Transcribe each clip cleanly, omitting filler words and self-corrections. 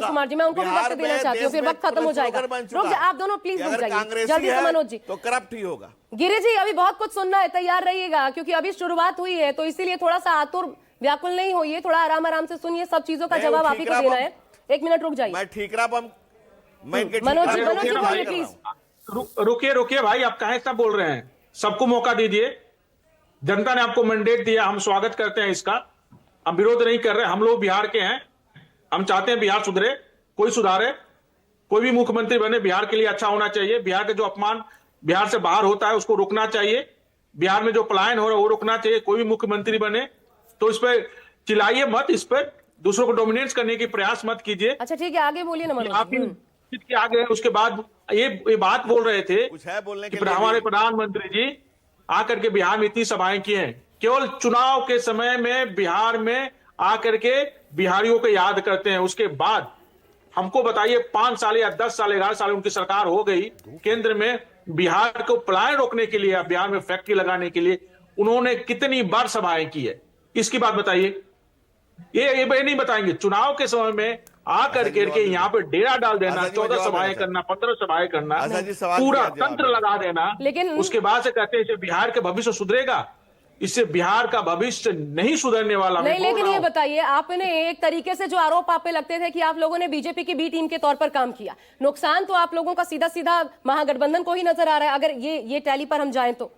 कुमार जी, मैं उनको भी वक्त देना चाहती हूँ, फिर वक्त खत्म हो जाएगा। रुक जाइए आप दोनों, प्लीज रुक जाइए जल्दी से। मनोज जी तो करप्ट ही होगा। गिरी जी अभी बहुत कुछ सुनना है, तैयार रहिएगा, क्योंकि अभी शुरुआत हुई है, तो इसीलिए थोड़ा सा आतुर व्याकुल नहीं होइए, थोड़ा आराम आराम से सुनिए, सब चीजों का जवाब आप ही को देना है। 1 मिनट रुक जाइए। मैं ठीकरा बम मनोज जी बोलिए प्लीज। रुकिए रुकिए भाई, आप काहे सब बोल रहे हैं? सबको मौका दीजिए, जनता ने आपको मैंडेट दिया, हम स्वागत करते हैं इसका, हम विरोध नहीं कर रहे। हम लोग बिहार के हैं, हम चाहते हैं बिहार सुधरे, कोई सुधारे, कोई भी मुख्यमंत्री बने बिहार के लिए अच्छा होना चाहिए। बिहार का जो अपमान बिहार से बाहर होता है उसको रोकना चाहिए, बिहार में जो पलायन हो रहा है वो रोकना चाहिए। कोई भी मुख्यमंत्री बने तो इस पर चिल्लाइए मत, इस पर दूसरों को डोमिनेट करने की प्रयास मत कीजिए। अच्छा ठीक है, आगे बोलिए ना मनोज। आप के आगे उसके बाद ये बात बोल रहे थे कुछ है बोलने कि के लिए हमारे प्रधानमंत्री जी आकर के बिहार में इतनी सभाएं की हैं, केवल चुनाव के समय में बिहार में आकर के बिहारियों को याद करते हैं। उसके बाद हमको बताइए 5 साल या 10 साल 11 साल उनकी सरकार हो गई केंद्र में, बिहार को पलायन रोकने के लिए, बिहार में फैक्ट्री लगाने के लिए उन्होंने कितनी बार सभाएं की है, इसकी बात बताइए। ये नहीं बताएंगे। चुनाव के समय में आकर के यहाँ पे डेरा डाल देना, 14 सभाएं करना, 15 सभाएं करना, पूरा तंत्र लगा देना, लेकिन उसके बाद से कहते हैं बिहार के भविष्य सुधरेगा। इससे बिहार का भविष्य नहीं सुधरने वाला। नहीं, लेकिन ये बताइए, आपने एक तरीके से जो आरोप आप पे लगते थे कि आप लोगों ने बीजेपी की बी टीम के तौर पर काम किया, नुकसान तो आप लोगों का सीधा सीधा महागठबंधन को ही नजर आ रहा है, अगर ये टैली पर हम जाएं तो।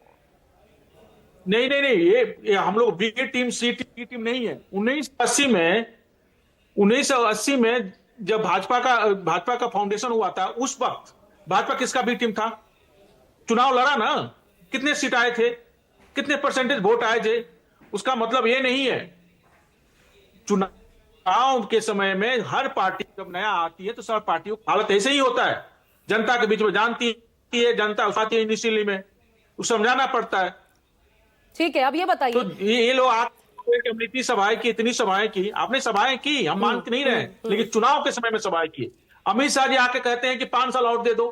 नहीं, ये हम लोग बी टीम सी टीम नहीं है। 1980 में जब भाजपा का फाउंडेशन हुआ था, उस वक्त भाजपा किसका बी टीम था? चुनाव लड़ा ना, कितने सीट आए थे, कितने परसेंटेज वोट आए थे? उसका मतलब ये नहीं है। चुनाव के समय में हर पार्टी जब नया आती है तो सब पार्टियों की हालत ऐसे ही होता है, जनता के बीच में जानती है, जनता उठाती है इनिशियली में, उसको समझाना पड़ता है। ठीक है, अब ये बताइए, तो ये लोग हमने इतनी सभाएं की, इतनी सभाएं की, आपने सभाएं की, हम मान नहीं रहे, लेकिन चुनाव के समय में सभाएं की। अमित शाह जी आके कहते हैं कि 5 साल और दे दो,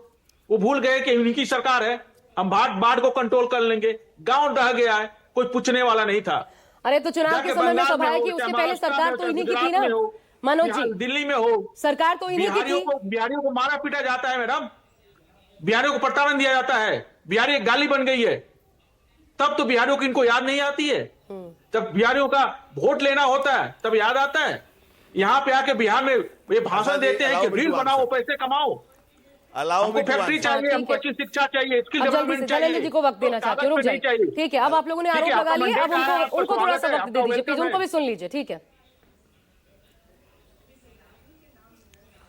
वो भूल गए कि उनकी सरकार है, हम बाढ़ को कंट्रोल कर लेंगे। गांव ढह गया है, कोई पूछने वाला नहीं था। अरे तो चुनाव के समय में सभाएं की, उसके पहले सरकार तो इन्हीं की थी ना मनोज जी, दिल्ली में हो, सरकार तो इन्हीं की थी। बिहारियों को मारा पीटा जाता है मैडम, बिहारियों को प्रताड़न दिया जाता है, बिहारी एक गाली बन गई है, तब तो बिहारियों की इनको याद नहीं आती है। जब बिहारियों का वोट लेना होता है तब याद आता है। यहाँ पे आके बिहार में ये भाषण देते हैं कि रील बनाओ, पैसे कमाओ, हमको फैक्ट्री चाहिए, हमको अच्छी शिक्षा चाहिए, स्किल डेवलपमेंट चाहिए। जल्दी जी को वक्त देना चाहते हो, रुक जाइए। ठीक है, अब आप लोगों ने आरोप लगा लिए, अब उनको थोड़ा सा वक्त दे दीजिए प्लीज, उनको भी सुन लीजिए। ठीक है,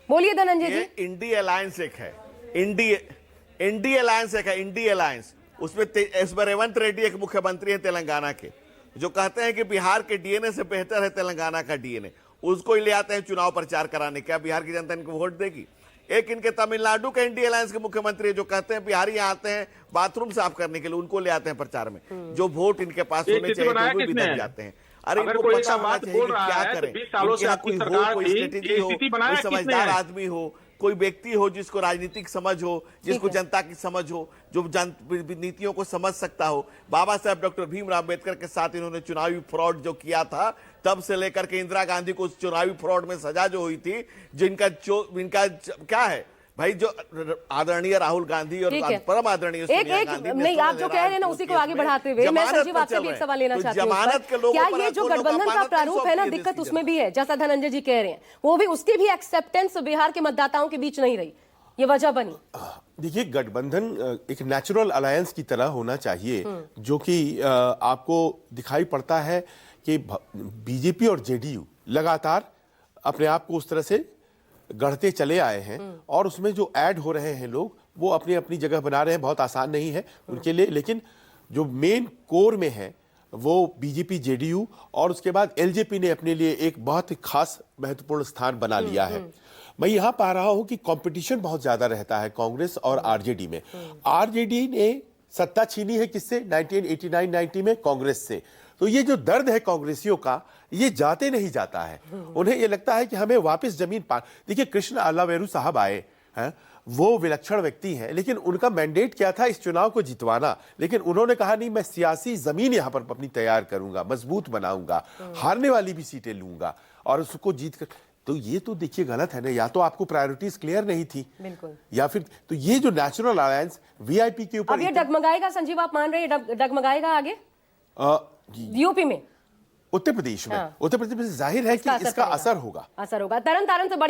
बोलिए धनंजय जी। इंडी अलायंस एक है, इंडी अलायंस एक है, इंडी अलायंस, उसमें रेवंत रेड्डी एक मुख्यमंत्री है तेलंगाना के, जो कहते हैं कि बिहार के डीएनए से बेहतर है तेलंगाना का डीएनए, उसको ही ले आते हैं चुनाव प्रचार कराने। क्या बिहार की जनता इनको वोट देगी? एक इनके तमिलनाडु के इंडी अलायंस के मुख्यमंत्री जो कहते हैं बिहारी यहाँ आते हैं बाथरूम साफ करने के लिए, उनको ले आते हैं प्रचार में, जो वोट इनके पास होने चाहिए तो वो भी दब जाते हैं। अरे इनको पता होना चाहिए कि क्या करें, कोई स्ट्रेटेजी हो, कोई समझदार आदमी हो, कोई व्यक्ति हो जिसको राजनीतिक समझ हो, जिसको जनता की समझ हो, जो नीतियों को समझ सकता हो। बाबा साहब डॉक्टर भीमराव अम्बेडकर के साथ इन्होंने चुनावी फ्रॉड जो किया था, तब से लेकर के इंदिरा गांधी को उस चुनावी फ्रॉड में सजा जो हुई थी, इनका क्या है भाई, जो आदरणीय राहुल गांधी और परम आदरणीय सोनिया गांधी नहीं, आप जो कह रहे हैं ना उसी को आगे बढ़ाते हुए मैं संजीव आपसे भी एक सवाल लेना चाहती हूँ। क्या ये जो गठबंधन का प्रारूप है ना, दिक्कत उसमें भी है, जैसा धनंजय जी कह रहे हैं, वो भी उसकी भी एक्सेप्टेंस बिहार के मतदाताओं के बीच नहीं रही, ये वजह बनी? देखिए, गठबंधन एक नेचुरल अलायंस की तरह होना चाहिए, जो कि आपको दिखाई पड़ता है कि बीजेपी और जेडीयू लगातार अपने आप को उस तरह से गढ़ते चले आए हैं, और उसमें जो ऐड हो रहे हैं लोग, वो अपनी अपनी जगह बना रहे हैं। बहुत आसान नहीं है उनके लिए, लेकिन जो मेन कोर में है वो बीजेपी, जेडीयू, और उसके बाद एलजेपी ने अपने लिए एक बहुत ही खास महत्वपूर्ण स्थान बना लिया है। मैं यहाँ पा रहा हूँ कि कंपटीशन बहुत ज्यादा रहता है कांग्रेस और आरजेडी में। आरजेडी ने सत्ता छीनी है किससे? 1989-90 में कांग्रेस से। तो ये जो दर्द है कांग्रेसियों का, ये जाते नहीं जाता है। उन्हें ये लगता है कि हमें वापस जमीन पा। देखिए, कृष्ण अलावेरू साहब आए हैं, वो विलक्षण व्यक्ति हैं, लेकिन उनका मैंडेट क्या था? इस चुनाव को जितवाना। लेकिन उन्होंने कहा नहीं, मैं सियासी जमीन यहां पर अपनी तैयार करूंगा, मजबूत बनाऊंगा, हारने वाली भी सीटें लूंगा और उसको जीत कर। तो ये तो देखिए गलत है ना, या तो आपको प्रायोरिटीज क्लियर नहीं थी, बिल्कुल, या फिर तो ये जो नेचुरल अलायंस वीआईपी के ऊपर अब ये डगमगाएगा संजीव, आप मान रहे हैं डगमगाएगा आगे यूपी में, उत्तर प्रदेश में, हाँ। उत्तर प्रदेश में जाहिर है कि इसका असर होगा। असर होगा। तरन तारण से बड़ी